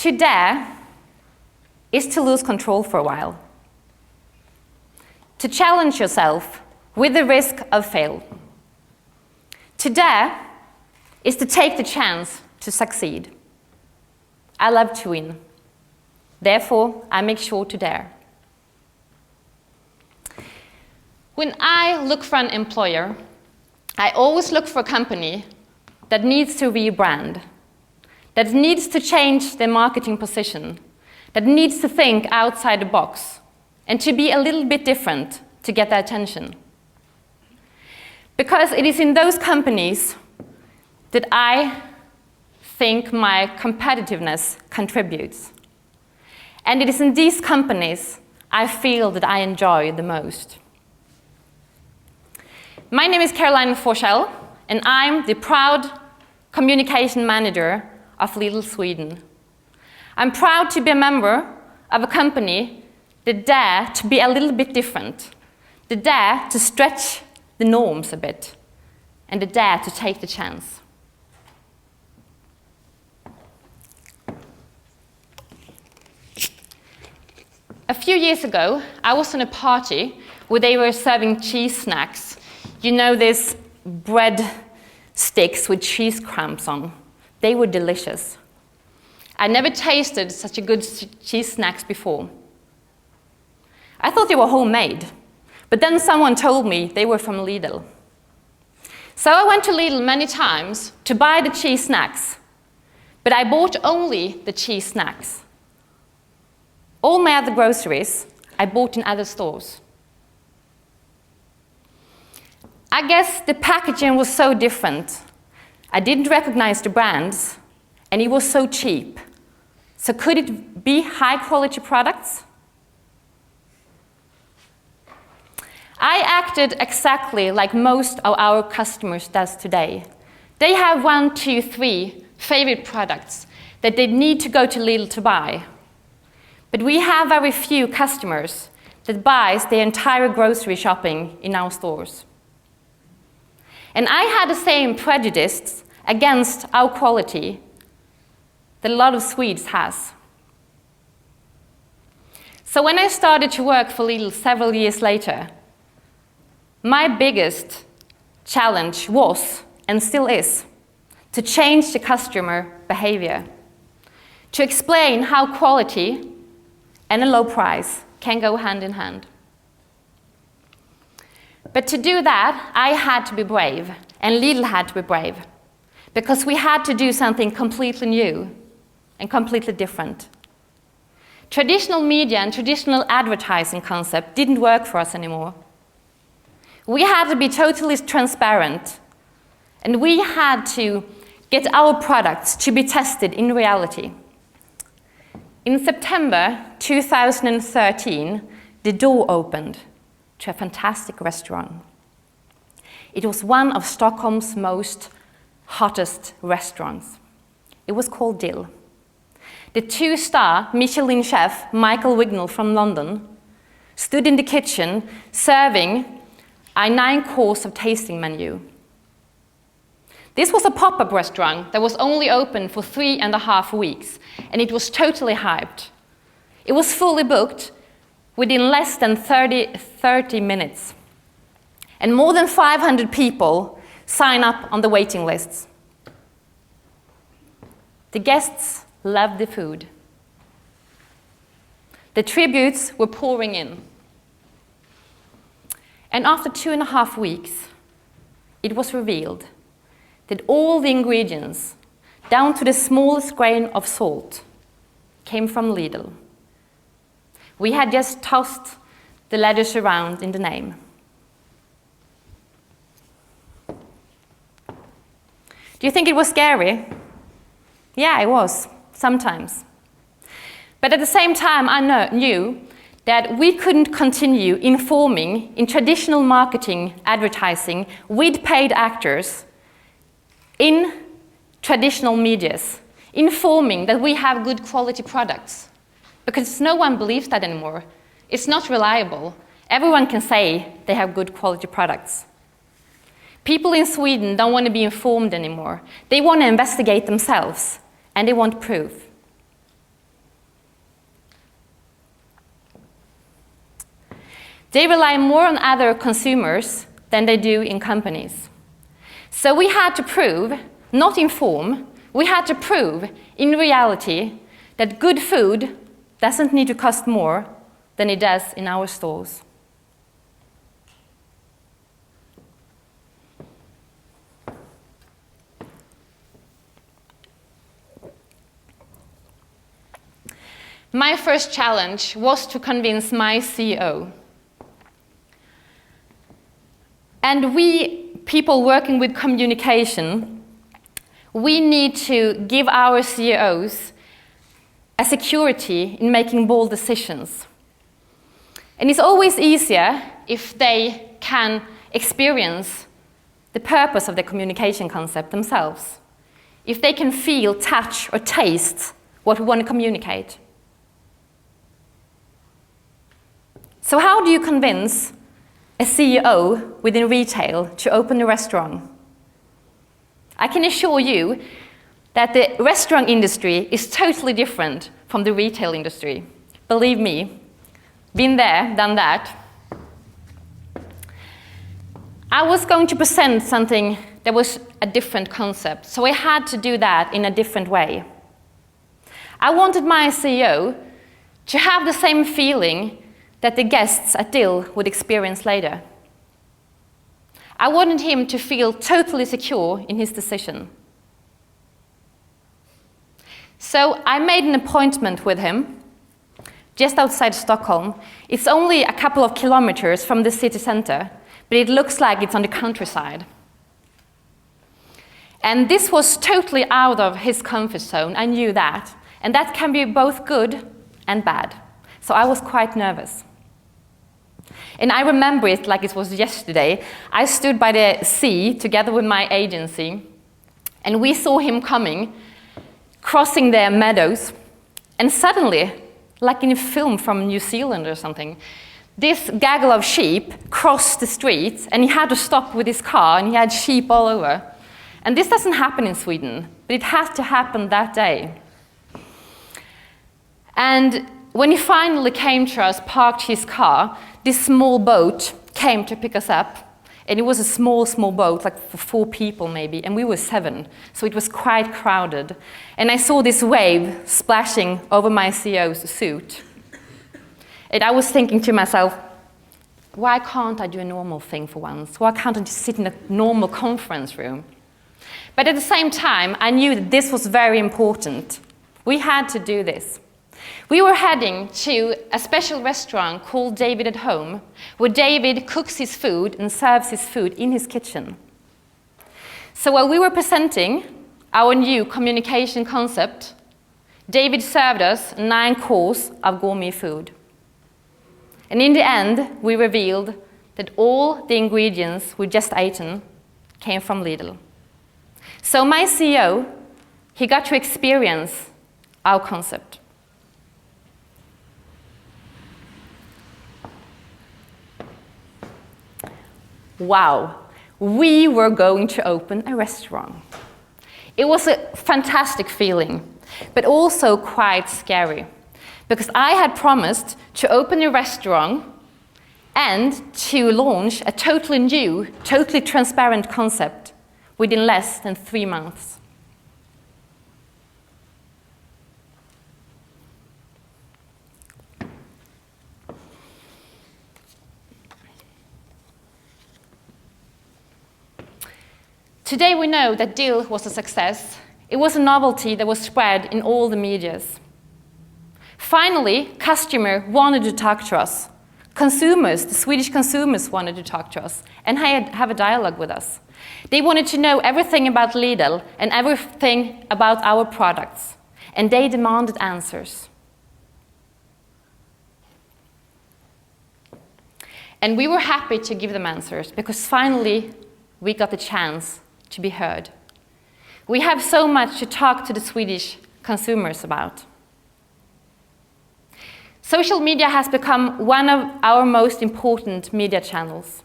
To dare is to lose control for a while. To challenge yourself with the risk of fail. To dare is to take the chance to succeed. I love to win. Therefore, I make sure to dare. When I look for an employer, I always look for a company that needs to rebrand, that needs to change their marketing position, that needs to think outside the box, and to be a little bit different to get their attention. Because it is in those companies that I think my competitiveness contributes. And it is in these companies I feel that I enjoy the most. My name is Forsell, and I'm the proud communication manager of LIDL Sweden. I'm proud to be a member of a company that dare to be a little bit different, that dare to stretch the norms a bit, and that dare to take the chance. A few years ago, I was in a party where they were serving cheese snacks. You know, these bread sticks with cheese crumbs on. They were delicious. I never tasted such a good cheese snacks before. I thought they were homemade, but then someone told me they were from Lidl. So I went to Lidl many times to buy the cheese snacks, but I bought only the cheese snacks. All my other groceries I bought in other stores. I guess the packaging was so different. I didn't recognize the brands, and it was so cheap. So could it be high-quality products? I acted exactly like most of our customers does today. They have 1, 2, 3 favorite products that they need to go to Lidl to buy. But we have very few customers that buys their entire grocery shopping in our stores. And I had the same prejudice against our quality that a lot of Swedes has. So when I started to work for Lidl several years later, my biggest challenge was, and still is, to change the customer behavior, to explain how quality and a low price can go hand in hand. But to do that, I had to be brave, and Lidl had to be brave, because we had to do something completely new and completely different. Traditional media and traditional advertising concept didn't work for us anymore. We had to be totally transparent, and we had to get our products to be tested in reality. In September 2013, the door opened to a fantastic restaurant. It was one of Stockholm's most hottest restaurants. It was called Dill. The 2-star Michelin chef, Michael Wignall from London, stood in the kitchen serving a 9-course of tasting menu. This was a pop-up restaurant that was only open for 3.5 weeks, and it was totally hyped. It was fully booked within less than 30 minutes. And more than 500 people sign up on the waiting lists. The guests loved the food. The tributes were pouring in. And after 2.5 weeks, it was revealed that all the ingredients, down to the smallest grain of salt, came from Lidl. We had just tossed the letters around in the name. Do you think it was scary? Yeah, it was, sometimes. But at the same time, I knew that we couldn't continue informing in traditional marketing advertising with paid actors in traditional medias, informing that we have good quality products. Because no one believes that anymore. It's not reliable. Everyone can say they have good quality products. People in Sweden don't want to be informed anymore. They want to investigate themselves, and they want proof. They rely more on other consumers than they do in companies. So we had to prove, not inform, we had to prove in reality that good food doesn't need to cost more than it does in our stores. My first challenge was to convince my CEO. And we, people working with communication, we need to give our CEOs a security in making bold decisions. And it's always easier if they can experience the purpose of the communication concept themselves, if they can feel, touch, or taste what we want to communicate. So how do you convince a CEO within retail to open a restaurant? I can assure you that the restaurant industry is totally different from the retail industry. Believe me, been there, done that. I was going to present something that was a different concept, so I had to do that in a different way. I wanted my CEO to have the same feeling that the guests at Dill would experience later. I wanted him to feel totally secure in his decision. So I made an appointment with him just outside Stockholm. It's only a couple of kilometers from the city center, but it looks like it's on the countryside. And this was totally out of his comfort zone, I knew that. And that can be both good and bad. So I was quite nervous. And I remember it like it was yesterday. I stood by the sea together with my agency, and we saw him coming, crossing the meadows, and suddenly, like in a film from New Zealand or something, this gaggle of sheep crossed the street, and he had to stop with his car, and he had sheep all over. And this doesn't happen in Sweden, but it had to happen that day. And when he finally came to us, parked his car, this small boat came to pick us up. And it was a small, small boat, like for 4 people maybe, and we were 7. So it was quite crowded. And I saw this wave splashing over my CEO's suit. And I was thinking to myself, why can't I do a normal thing for once? Why can't I just sit in a normal conference room? But at the same time, I knew that this was very important. We had to do this. We were heading to a special restaurant called David at Home, where David cooks his food and serves his food in his kitchen. So while we were presenting our new communication concept, David served us 9 courses of gourmet food. And in the end, we revealed that all the ingredients we just eaten came from LIDL. So my CEO, he got to experience our concept. Wow, we were going to open a restaurant. It was a fantastic feeling, but also quite scary, because I had promised to open a restaurant and to launch a totally new, totally transparent concept within less than 3 months. Today we know that Dill was a success. It was a novelty that was spread in all the medias. Finally, customers wanted to talk to us. Consumers, the Swedish consumers wanted to talk to us and have a dialogue with us. They wanted to know everything about LIDL and everything about our products, and they demanded answers. And we were happy to give them answers, because finally we got the chance to be heard. We have so much to talk to the Swedish consumers about. Social media has become one of our most important media channels.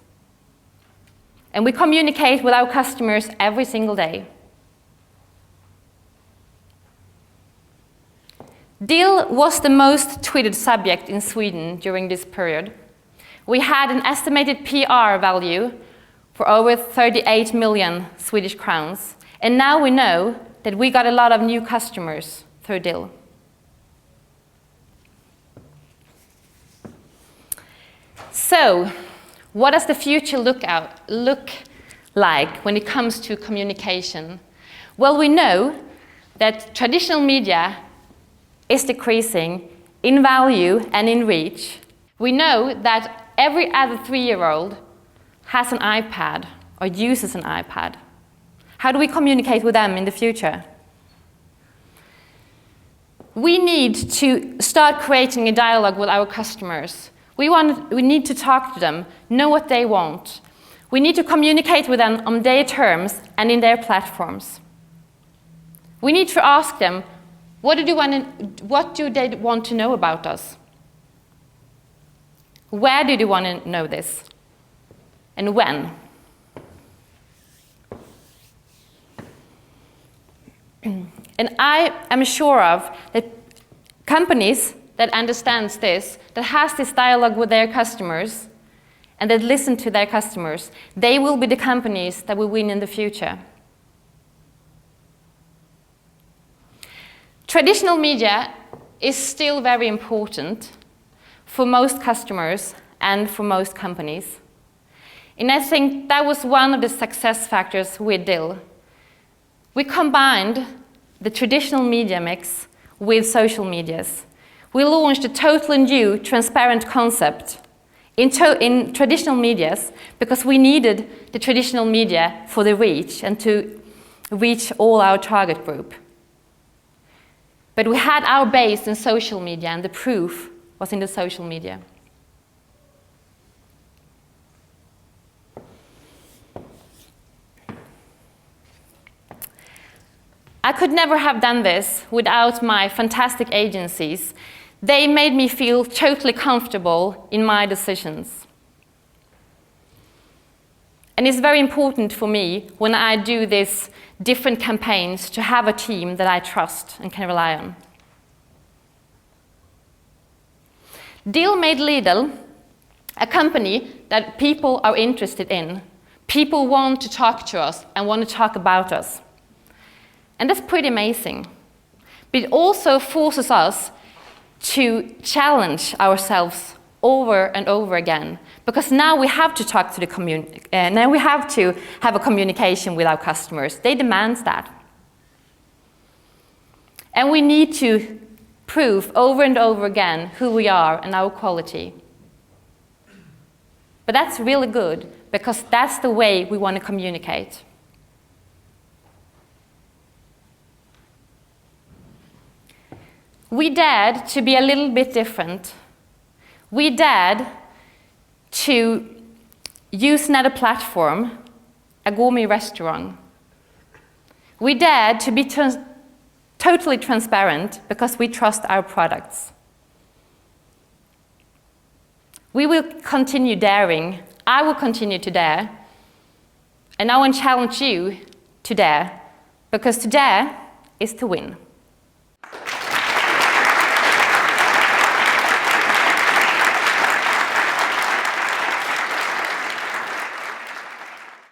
And we communicate with our customers every single day. Dill was the most tweeted subject in Sweden during this period. We had an estimated PR value for over 38 million Swedish crowns. And now we know that we got a lot of new customers through Dill. So, what does the future look like when it comes to communication? Well, we know that traditional media is decreasing in value and in reach. We know that every other 3-year-old has an iPad or uses an iPad. How do we communicate with them in the future? We need to start creating a dialogue with our customers. We need to talk to them, know what they want. We need to communicate with them on their terms and in their platforms. We need to ask them, what do they want to know about us? Where do they want to know this? And when? And I am sure of that companies that understands this, that has this dialogue with their customers, and that listen to their customers, they will be the companies that will win in the future. Traditional media is still very important for most customers and for most companies. And I think that was one of the success factors with Dill. We combined the traditional media mix with social medias. We launched a totally new, transparent concept in traditional medias because we needed the traditional media for the reach and to reach all our target group. But we had our base in social media, and the proof was in the social media. I could never have done this without my fantastic agencies. They made me feel totally comfortable in my decisions. And it's very important for me when I do these different campaigns to have a team that I trust and can rely on. Dill made LIDL a company that people are interested in. People want to talk to us and want to talk about us. And that's pretty amazing. But it also forces us to challenge ourselves over and over again, because now we have to talk to the community, now we have to have a communication with our customers. They demand that. And we need to prove over and over again who we are and our quality. But that's really good, because that's the way we want to communicate. We dared to be a little bit different. We dared to use another platform, a gourmet restaurant. We dared to be totally transparent because we trust our products. We will continue daring. I will continue to dare. And I want to challenge you to dare, because to dare is to win.